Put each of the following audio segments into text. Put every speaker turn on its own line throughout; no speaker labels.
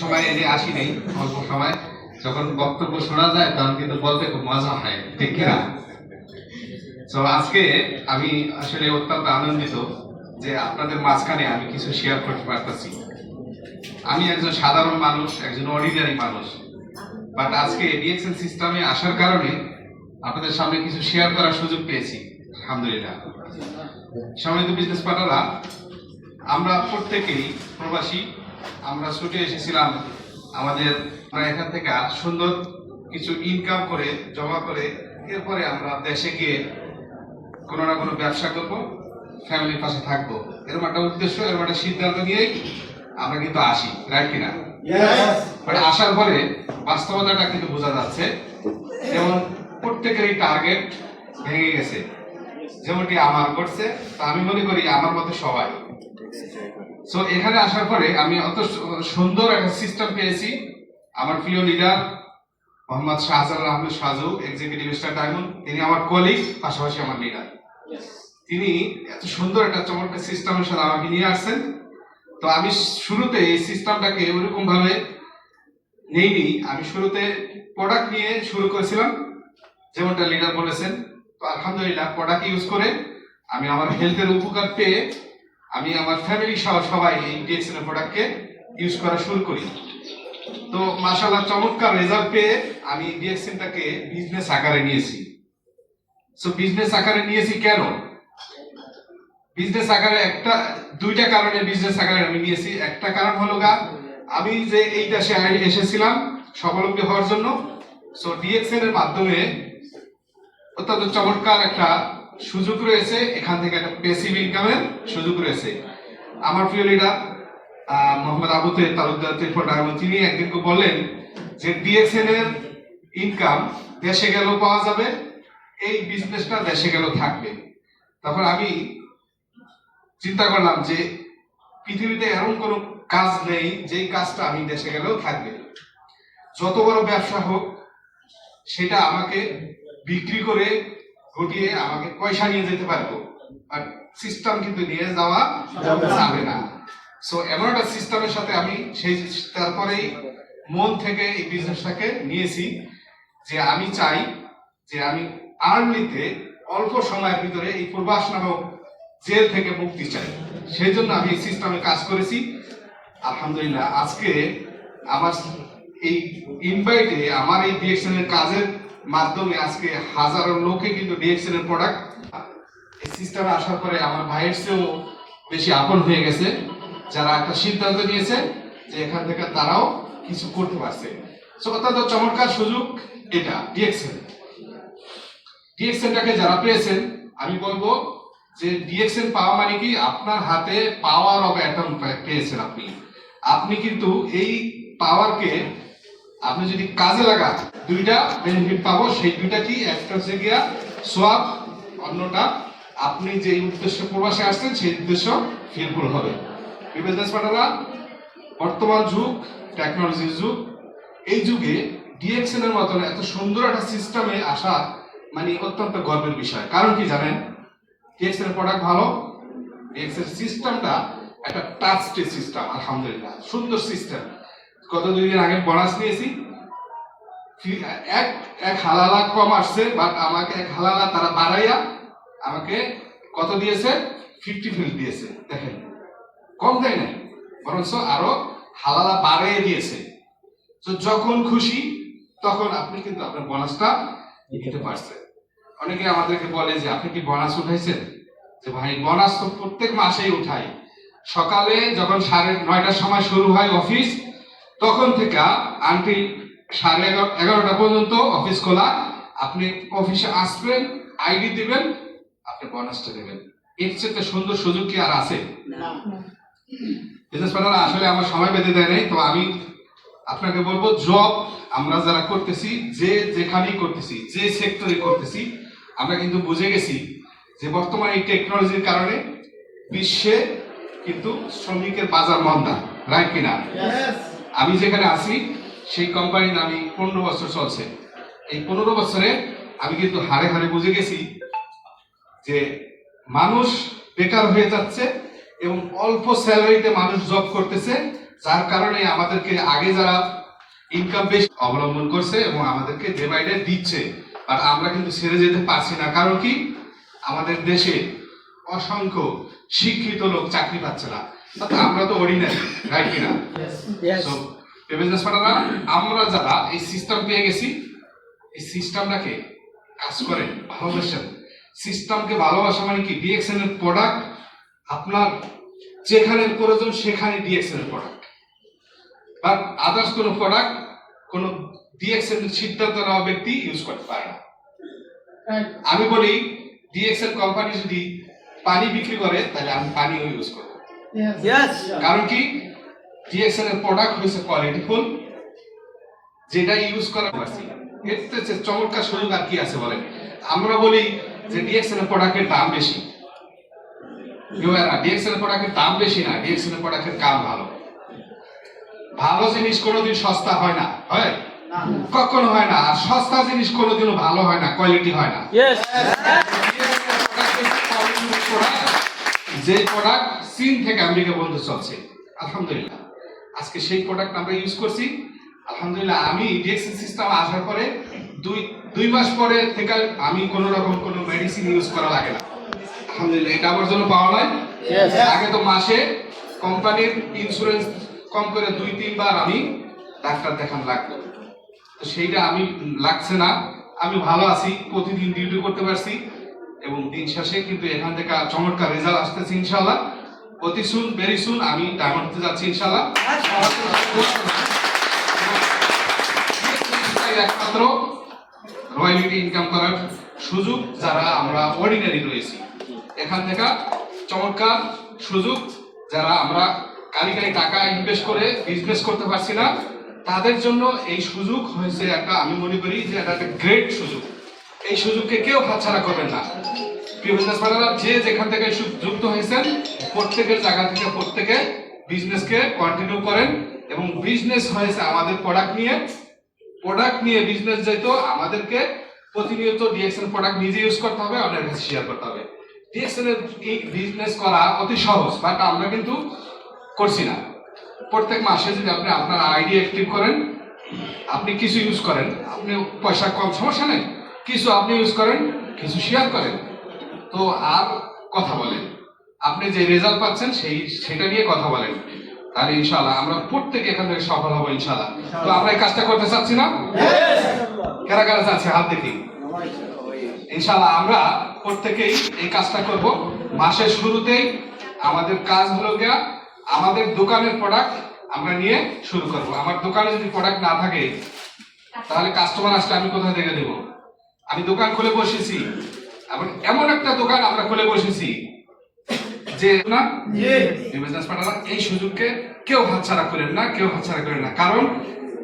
সময় এনে আসি নেই, অল্প সময় যখন বক্তব্য শোনা যায় তখন কিন্তু বলতে খুব মজা হয়, ঠিক কিনা? তো আজকে আমি আসলে অত্যন্ত আনন্দিত যে আপনাদের মাঝখানে আমি কিছু শেয়ার করতে পারতেছি। আমি একজন সাধারণ মানুষ, একজন অর্ডিনারি মানুষ, বাট আজকে ডিএক্সএল সিস্টেমে আসার কারণে আপনাদের সামনে কিছু শেয়ার করার সুযোগ পেয়েছি, আলহামদুলিল্লাহ। সম্মানিত বিজনেস পার্টনাররা, আমরা প্রত্যেকেই প্রবাসী, আমরা ছুটে এসেছিলাম আমাদের এখান থেকে সুন্দর কিছু ইনকাম করে জমা করে এরপরে আমরা দেশে গিয়ে কোনো না কোনো ব্যবসা করব, ফ্যামিলির পাশে থাকবো, এরকম একটা উদ্দেশ্য, এরকম একটা সিদ্ধান্ত নিয়েই আমরা কিন্তু আসি, রাইট কিনা? মানে আসার পরে বাস্তবতাটা কিন্তু বোঝা যাচ্ছে, যেমন প্রত্যেকেরই টার্গেট ভেঙে গেছে, যেমনটি আমার করছে, তা আমি মনে করি আমার মতো সবাই। সো এখানে আসার পরে আমি অত সুন্দর একটা সিস্টেম পেয়েছি। আমার প্রিয় leader Mohammad Shahjalal Ahmed Saju, executive star diamond, তিনি আমার কলিগ, পাশাপাশি আমার লিডার। তিনি এত সুন্দর একটা চমৎকার সিস্টেমের সাথে আমাকে নিয়ে আসছেন। তো আমি শুরুতে এই সিস্টেমটাকে ওরকম ভাবে নেইনি। আমি শুরুতে প্রোডাক্ট নিয়ে শুরু করেছিলাম, যেমনটা লিডার বলেছেন। তো আলহামদুলিল্লাহ প্রোডাক্ট ইউজ করে আমি আমার হেলথের উপকার পেয়ে আমি আমার ফ্যামিলি সহ সবাই এই ডিএক্সএল প্রোডাক্টকে ইউজ করা শুরু করি। তো মাশাআল্লাহ চমৎকার রেজাল্ট পেয়ে আমি ডিএক্সএলটাকে বিজনেস আকারে নিয়েছি। সো বিজনেস আকারে নিয়েছি কেন? বিজনেস আকারে দুইটা কারণে বিজনেস আকারে আমি নিয়েছি। একটা কারণ হলো আমি যে এই দেশে এসেছিলাম স্বাবলম্বী হওয়ার জন্য। সো ডিএক্সএল এর মাধ্যমে অত্যন্ত চমৎকার একটা সুযোগ রয়েছে, এখান থেকে একটা প্যাসিভ ইনকামের সুযোগ রয়েছে। আমার প্রিয় লিডার মোহাম্মদ আবু তালুকদার তিনি একদিন বললেন যে ডিএক্সএল এর ইনকাম দেশে গেলেও পাওয়া যাবে, এই বিজনেসটা দেশে গেলেও থাকবে। তখন আমি চিন্তা করলাম যে পৃথিবীতে এমন কোনো কাজ নেই যেই কাজটা আমি দেশে গেলেও থাকবে। যত বড় ব্যবসা হোক সেটা আমাকে বিক্রি করে ঘটিয়ে আমাকে পয়সা নিয়ে যেতে পারবো, আর সিস্টেম কিন্তু নিয়ে যাওয়া যাবে না। সো এমন একটা সিস্টেমের সাথে আমি তারপরেই মন থেকে এই বিজনেসটাকে নিয়েছি যে আমি চাই যে আমি আর্লিতে অল্প সময়ের ভিতরে এই প্রবাস নামক জেল থেকে মুক্তি চাই। সেই জন্য আমি এই সিস্টেমে কাজ করেছি। আলহামদুলিল্লাহ আজকে আমার এই ইনভাইটে আমার এই ডিএক্সএল এর কাজের মাধ্যমে আজকে হাজারো লোকে কিন্তু ডিএক্সএল এর প্রোডাক্ট এই সিস্টেমে আসার পরে আমার ভাইয়ের চেয়েও বেশি আপন হয়ে গেছে, যারা একটা সিদ্ধান্ত নিয়েছে যে এখান থেকে তারাও কিছু করতে পারছে। সো অত্যন্ত চমৎকার সুযোগ এটা ডিএক্সএলটাকে যারা পেয়েছেন আমি বলবো যে ডিএক্সএল পাওয়া মানে কি আপনার হাতে পাওয়ার অফ অ্যাটম পেয়েছেন। আপনি কিন্তু এই পাওয়ারকে আপনি যদি কাজে লাগান দুইটা বেনিফিট পাবো। সেই দুইটা কি? একটা হচ্ছে গিয়া সোয়াব, অন্যটা আপনি যে উদ্দেশ্যে প্রবাসে আসছেন সেই উদ্দেশ্য ফিলফুল হবে। বিজনেস পার্টনাররা, বর্তমান যুগ টেকনোলজির যুগ, এই যুগে ডিএক্সএল এর মতন এত সুন্দর একটা সিস্টেমে আসা মানে অত্যন্ত গর্বের বিষয়। কারণ কি জানেন? ডিএক্সএল এর প্রোডাক্ট ভালো, ডিএক্সএল সিস্টেমটা একটা টাচ সিস্টেম, আলহামদুলিল্লাহ সুন্দর সিস্টেম। গত 2 দিন আগে বোনাস নিয়েছি, এক হালালা কম আসছে, বাট আমাকে এক হালালা তারা বাড়াইয়া আমাকে কত দিয়েছে? 50 ফিল দিয়েছে। দেখেন, কম দেয় নাই, বরঞ্চ আরো হালালা বাড়িয়ে দিয়েছে। তো যখন খুশি তখন আপনি কিন্তু আপনার বোনাসটা নিতে পারছেন। অনেকে আমাদেরকে বলে যে আপনি কি বোনাস উঠাইছেন? যে ভাই বোনাস তো প্রত্যেক মাসেই উঠাই। সকালে যখন 9:30টার সময় শুরু হয় অফিস, তখন থেকে আনটিল 11:30টা পর্যন্ত অফিস খোলা। আপনি অফিসে আসবেন, আইডি দিবেন, আপনি বোনাসটা দেবেন। এর চেয়ে সুন্দর সুযোগ কি আর আছে? বিজনেস পার্টনার আসলে আমার সময় বেঁধে দেয় নাই। তো আমি আপনাকে বলবো, জব আমরা যারা করতেছি, যে যেখানেই করতেছি, যে সেক্টরে করতেছি, আমরা কিন্তু বুঝে গেছি যে বর্তমানে এই টেকনোলজির কারণে বিশ্বে কিন্তু শ্রমিকের বাজার মন্দা, রাইট কিনা? আমি যেখানে আছি সেই কোম্পানিতে আমি 15 বছর চলছে। এই 15 বছরে আমি কিন্তু হারে হারে বুঝে গেছি যে মানুষ বেকার হয়ে যাচ্ছে এবং অল্প স্যালারিতে মানুষ জব করতেছে, যার কারণে আমাদেরকে আগে যারা ইনকাম বেশি অবলম্বন করছে এবং আমাদেরকে ডে বাই ডে দিচ্ছে, বাট আমরা কিন্তু ছেড়ে যেতে পারছি না। কারণ কি, আমাদের দেশে অসংখ্য শিক্ষিত লোক চাকরি পাচ্ছে না, আমরা তো অর্ডিনারি, রাইট কিনা? So, বিজনেস পার্টনাররা আমরা যারা এই সিস্টেম পেয়ে গেছি, এই সিস্টেমটাকে কাজ করে ভালোবাসেন। সিস্টেমকে ভালোবাসা মানে কি, ডিএক্সএন এর প্রোডাক্ট আপনার যেখানে প্রয়োজন সেখানে ডিএক্সএন এর প্রোডাক্ট, বাট আদার্স কোনো প্রোডাক্ট কোনো ডিএক্সএন এর সিদ্ধান্ত নেওয়া ব্যক্তি ইউজ করতে পারে না। আমি বলি ডিএক্সএন কোম্পানি যদি পানি বিক্রি করে তাহলে আমি পানিও ইউজ করবো। কারণ কি, ডিএক্সএন এর প্রোডাক্ট হয়েছে কোয়ালিটিফুল, যেটা ইউজ করা পারছি। এর চেয়ে চমৎকার সুযোগ আর কি আছে বলেন? আমরা বলি যে ডিএক্সএন এর প্রোডাক্টের দাম বেশি, ডিএক্সএন এর প্রোডাক্টের দাম বেশি না, ডিএক্সএন এর প্রোডাক্টের কাম ভালো। ভালো জিনিস কোনোদিন সস্তা হয় না, হয় কখনো হয় না। আর সস্তা জিনিস কোনোদিনও ভালো হয় না, কোয়ালিটি হয় না। যে প্রোডাক্ট চীন থেকে আমেরিকা পর্যন্ত চলছে, আলহামদুলিল্লাহ আজকে সেই প্রোডাক্ট আমরা ইউজ করছি। আলহামদুলিল্লাহ আমি ডিএক্সএন সিস্টেম আসার পরে দুই মাস পরে থেকে আমি কোন রকম কোনো মেডিসিন ইউজ করা লাগে না, আলহামদুলিল্লাহ। এটা আমার জন্য পাওয়া নয়। আগে তো মাসে কোম্পানির ইন্স্যুরেন্স কম করে 2-3 বার আমি ডাক্তার দেখান লাগতো, তো সেইটা আমি লাগছে না। আমি ভালো আছি, প্রতিদিন ডিউটি করতে পারছি এবং দিন শেষে কিন্তু এখান থেকে চমৎকার রেজাল্ট আসতেছে ইনশাআল্লাহ। অতি সুন, ভেরি সুন আমি ডায়মন্ড হতে যাচ্ছি ইনশাআল্লাহ। একমাত্র রয়্যালিটি ইনকাম করার সুযোগ যারা আমরা অর্ডিনারি রয়েছি, এখান থেকে চমৎকার সুযোগ। যারা আমরা কালি টাকা ইনভেস্ট করে বিজনেস করতে পারছি না, তাদের জন্য এই সুযোগ হয়েছে একটা, আমি মনে করি যে এটা একটা গ্রেট সুযোগ। এই সুযোগকে কেউ হাতছাড়া করবেন না। প্রিয় বিজনেস পার্টনাররা যে যেখান থেকে যুক্ত হয়েছেন, প্রত্যেকের জায়গা থেকে প্রত্যেকে বিজনেসকে কন্টিনিউ করেন এবং বিজনেস হয়েছে আমাদের প্রোডাক্ট নিয়ে বিজনেস যেহেতু আমাদেরকে প্রতিনিয়ত ডিএক্সএন প্রোডাক্ট নিজে ইউজ করতে হবে, অন্যের কাছে শেয়ার করতে হবে। ডিএক্সএন এর এই বিজনেস করা অতি সহজ, বাট আমরা কিন্তু করছি না। প্রত্যেক মাসে যদি আপনি আপনার আইডি অ্যাক্টিভ করেন, আপনি কিছু ইউজ করেন, আপনি পয়সা কম সমস্যা নেই, কিছু আপনি ইউজ করেন, কিছু শেয়ার করেন, তো আর কথা বলেন, আপনি যে রেজাল্ট পাচ্ছেন সেটা নিয়ে কথা বলেন, তাহলে ইনশাআল্লাহ আমরা প্রত্যেকে এখান থেকে সফল হবো ইনশাআল্লাহ। তো আমরা এই কাজটা করতে চাচ্ছি না? কারা কারা চাচ্ছে হাত দেখি। ইনশাআল্লাহ আমরা প্রত্যেকেই এই কাজটা করব। মাসের শুরুতেই আমাদের কাজ হলো গিয়া আমাদের দোকানের প্রোডাক্ট আমরা নিয়ে শুরু করব। আমার দোকানে যদি প্রোডাক্ট না থাকে তাহলে কাস্টমার আসলে আমি কোথা থেকে দেব? আমি দোকান খুলে বসেছি, এমন একটা দোকান আমরা খুলে বসেছি যে না, বিজনেস পার্টনাররা এই সুযোগকে কেউ হাতছাড়া করেন না, কারণ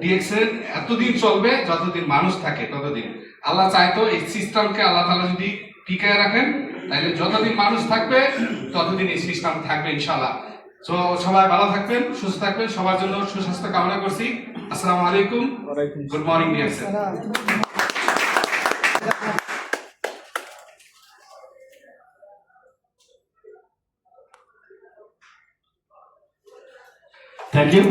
ডিএক্সএন এতদিন চলবে যতদিন মানুষ থাকে ততদিন। আল্লাহ চাইতো এই সিস্টেমকে আল্লাহ তাআলা যদি টিকায় রাখেন, তাহলে যতদিন মানুষ থাকবে ততদিন এই সিস্টেম থাকবে ইনশাআল্লাহ। তো সবাই ভালো থাকবেন, সুস্থ থাকবেন, সবার জন্য সুস্বাস্থ্য কামনা করছি। আসসালামু আলাইকুম, good morning DXN.
Thank you.